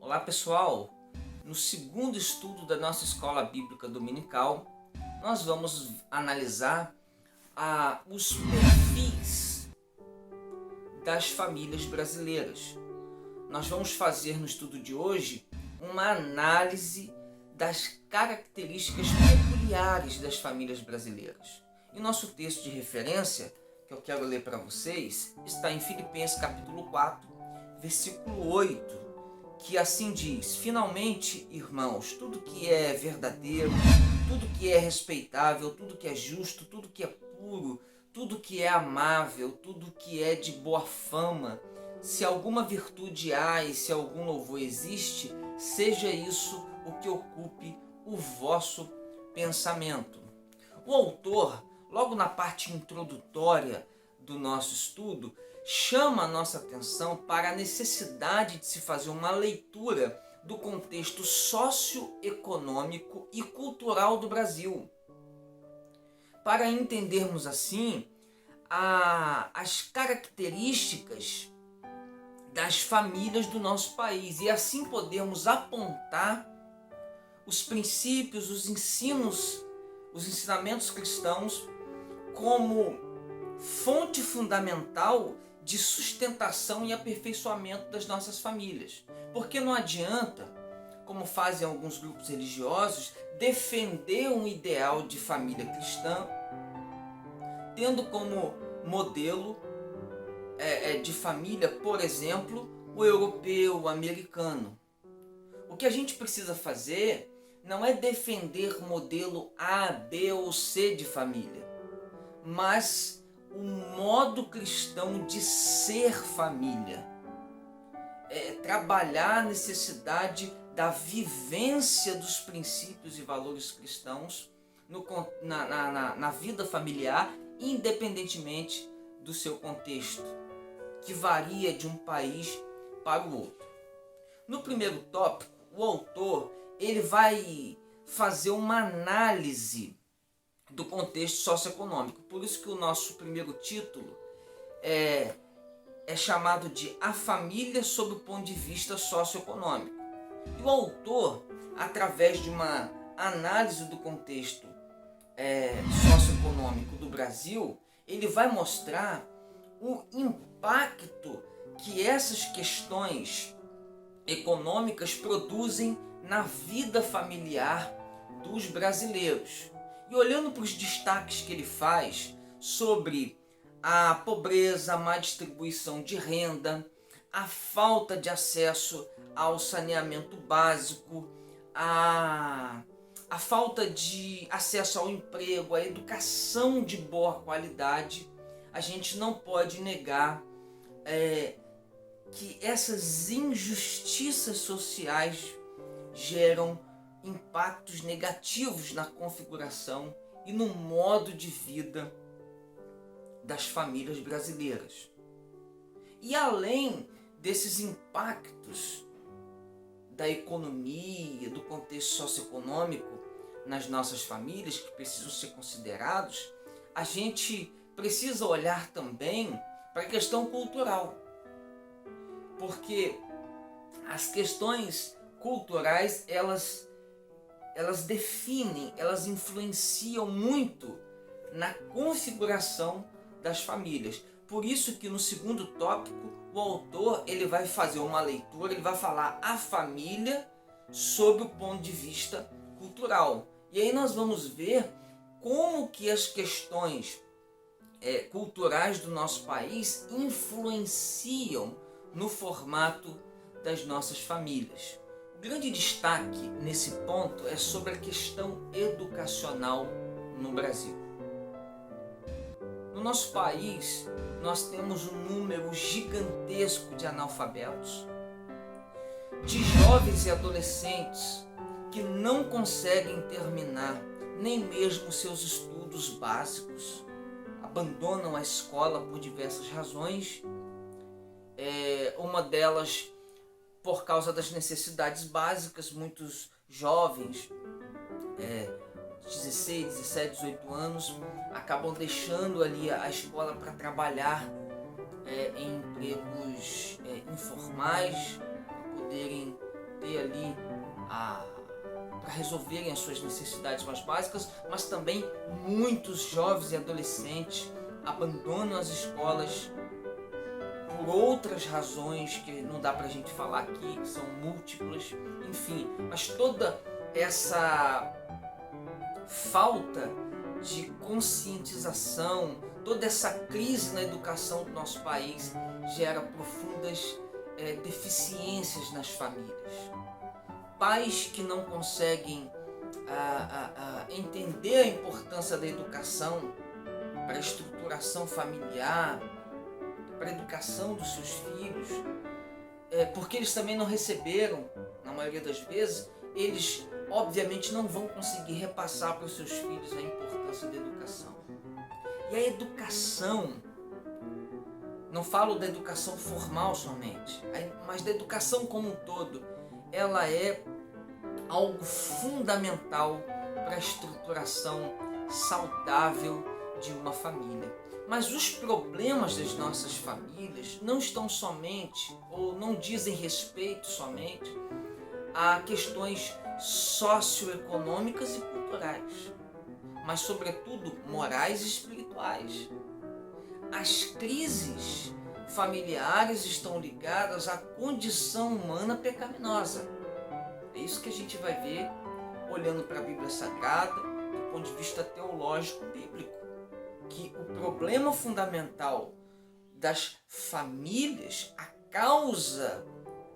Olá pessoal, no segundo estudo da nossa escola bíblica dominical, nós vamos analisar os perfis das famílias brasileiras. Nós vamos fazer no estudo de hoje uma análise das características peculiares das famílias brasileiras. E nosso texto de referência, que eu quero ler para vocês, está em Filipenses capítulo 4, versículo 8, que assim diz: finalmente, irmãos, tudo que é verdadeiro, tudo que é respeitável, tudo que é justo, tudo que é puro, tudo que é amável, tudo que é de boa fama, se alguma virtude há e se algum louvor existe, seja isso o que ocupe o vosso pensamento. O autor, logo na parte introdutória do nosso estudo, chama a nossa atenção para a necessidade de se fazer uma leitura do contexto socioeconômico e cultural do Brasil, para entendermos assim as características das famílias do nosso país e assim podermos apontar os princípios, os ensinamentos cristãos como fonte fundamental de sustentação e aperfeiçoamento das nossas famílias. Porque não adianta, como fazem alguns grupos religiosos, defender um ideal de família cristã, tendo como modelo de família, por exemplo, o europeu, o americano. O que a gente precisa fazer não é defender modelo A, B ou C de família, mas o modo cristão de ser família. Trabalhar a necessidade da vivência dos princípios e valores cristãos na vida familiar, independentemente do seu contexto, que varia de um país para o outro. No primeiro tópico, o autor ele vai fazer uma análise do contexto socioeconômico. Por isso que o nosso primeiro título é chamado de A Família sob o ponto de vista socioeconômico. E o autor, através de uma análise do contexto socioeconômico do Brasil, ele vai mostrar o impacto que essas questões econômicas produzem na vida familiar dos brasileiros. E olhando para os destaques que ele faz sobre a pobreza, a má distribuição de renda, a falta de acesso ao saneamento básico, a falta de acesso ao emprego, à educação de boa qualidade, a gente não pode negar que essas injustiças sociais geram impactos negativos na configuração e no modo de vida das famílias brasileiras. E além desses impactos da economia, do contexto socioeconômico nas nossas famílias, que precisam ser considerados, a gente precisa olhar também para a questão cultural. Porque as questões culturais, elas definem, elas influenciam muito na configuração das famílias. Por isso que no segundo tópico, o autor ele vai fazer uma leitura, ele vai falar a família sob o ponto de vista cultural. E aí nós vamos ver como que as questões culturais do nosso país influenciam no formato das nossas famílias. O grande destaque nesse ponto é sobre a questão educacional no Brasil. No nosso país, nós temos um número gigantesco de analfabetos, de jovens e adolescentes que não conseguem terminar nem mesmo seus estudos básicos, abandonam a escola por diversas razões, uma delas por causa das necessidades básicas. Muitos jovens, 16, 17, 18 anos, acabam deixando ali a escola para trabalhar em empregos informais, para poderem para resolverem as suas necessidades mais básicas, mas também muitos jovens e adolescentes abandonam as escolas por outras razões que não dá pra gente falar aqui, que são múltiplas, enfim, mas toda essa falta de conscientização, toda essa crise na educação do nosso país gera profundas deficiências nas famílias. Pais que não conseguem entender a importância da educação para a estruturação familiar, para a educação dos seus filhos, porque eles também não receberam, na maioria das vezes, eles obviamente não vão conseguir repassar para os seus filhos a importância da educação. E a educação, não falo da educação formal somente, mas da educação como um todo, ela é algo fundamental para a estruturação saudável de uma família. Mas os problemas das nossas famílias não estão somente, ou não dizem respeito somente, a questões socioeconômicas e culturais, mas sobretudo morais e espirituais. As crises familiares estão ligadas à condição humana pecaminosa. É isso que a gente vai ver olhando para a Bíblia Sagrada do ponto de vista teológico bíblico, que o problema fundamental das famílias, a causa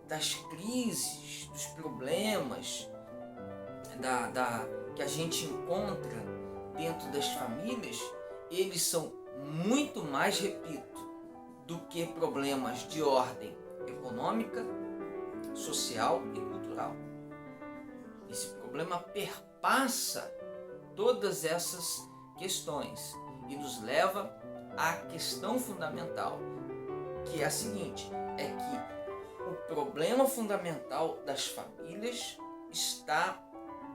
das crises, dos problemas que a gente encontra dentro das famílias, eles são muito mais, repito, do que problemas de ordem econômica, social e cultural. Esse problema perpassa todas essas questões e nos leva à questão fundamental, que é a seguinte, é que o problema fundamental das famílias está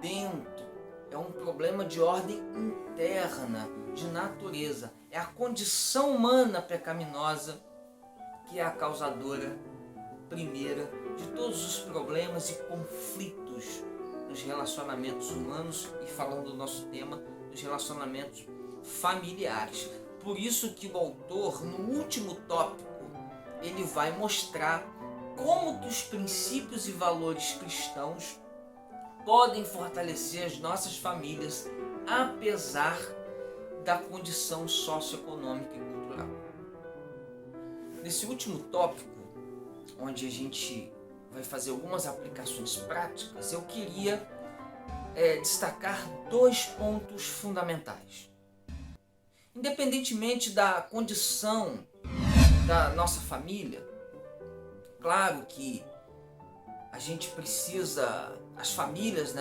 dentro, é um problema de ordem interna, de natureza, é a condição humana pecaminosa que é a causadora primeira de todos os problemas e conflitos nos relacionamentos humanos e, falando do nosso tema, dos relacionamentos familiares. Por isso que o autor, no último tópico, ele vai mostrar como que os princípios e valores cristãos podem fortalecer as nossas famílias, apesar da condição socioeconômica e cultural. Nesse último tópico, onde a gente vai fazer algumas aplicações práticas, eu queria destacar 2 pontos fundamentais. Independentemente da condição da nossa família, claro que a gente precisa, as famílias,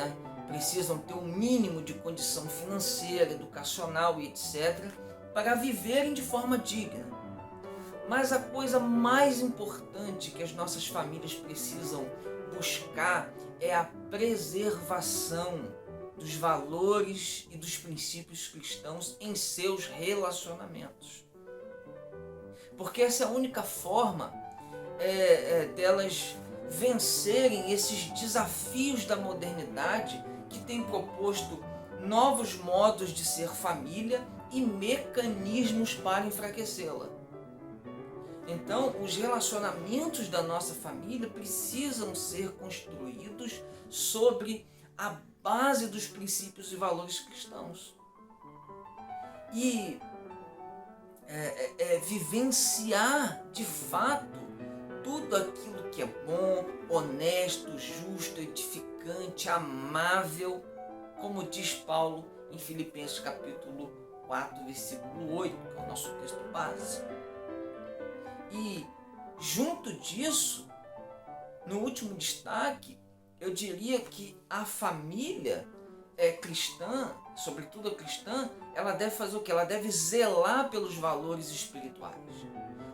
precisam ter um mínimo de condição financeira, educacional e etc. para viverem de forma digna. Mas a coisa mais importante que as nossas famílias precisam buscar é a preservação dos valores e dos princípios cristãos em seus relacionamentos. Porque essa é a única forma delas vencerem esses desafios da modernidade que tem proposto novos modos de ser família e mecanismos para enfraquecê-la. Então, os relacionamentos da nossa família precisam ser construídos sobre a base dos princípios e valores cristãos. E vivenciar de fato tudo aquilo que é bom, honesto, justo, edificante, amável, como diz Paulo em Filipenses capítulo 4, versículo 8, que é o nosso texto base. E junto disso, no último destaque, eu diria que a família cristã, sobretudo a cristã, ela deve fazer o quê? Ela deve zelar pelos valores espirituais.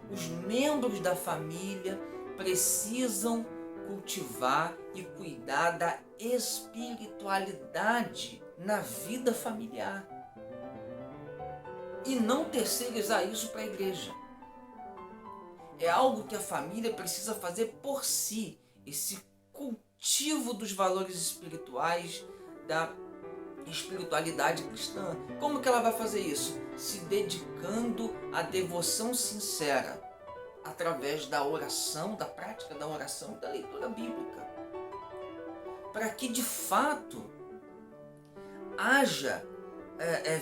Os membros da família precisam cultivar e cuidar da espiritualidade na vida familiar. E não terceirizar isso para a igreja. É algo que a família precisa fazer por si, esse cultivo cultivo dos valores espirituais, da espiritualidade cristã. Como que ela vai fazer isso? Se dedicando à devoção sincera, através da oração, da prática da oração e da leitura bíblica. Para que de fato haja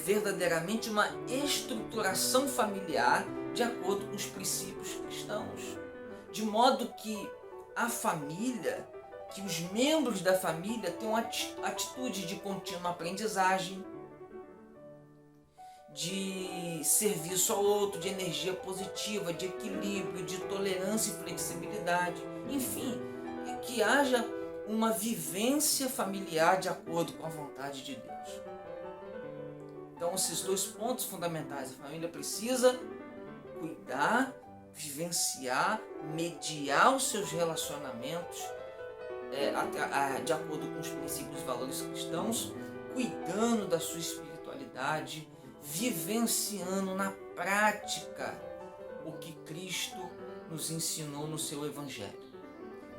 verdadeiramente uma estruturação familiar de acordo com os princípios cristãos. De modo que a família, que os membros da família tenham atitude de contínua aprendizagem, de serviço ao outro, de energia positiva, de equilíbrio, de tolerância e flexibilidade. Enfim, que haja uma vivência familiar de acordo com a vontade de Deus. Então, esses dois pontos fundamentais: a família precisa cuidar, vivenciar, mediar os seus relacionamentos de acordo com os princípios e valores cristãos, cuidando da sua espiritualidade, vivenciando na prática o que Cristo nos ensinou no seu Evangelho.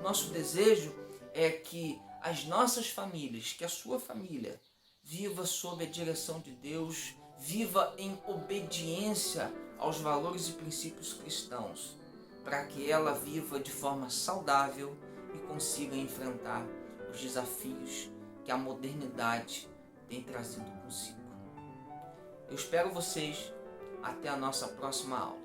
Nosso desejo é que as nossas famílias, que a sua família, viva sob a direção de Deus, viva em obediência aos valores e princípios cristãos, para que ela viva de forma saudável e consiga enfrentar os desafios que a modernidade tem trazido consigo. Eu espero vocês até a nossa próxima aula.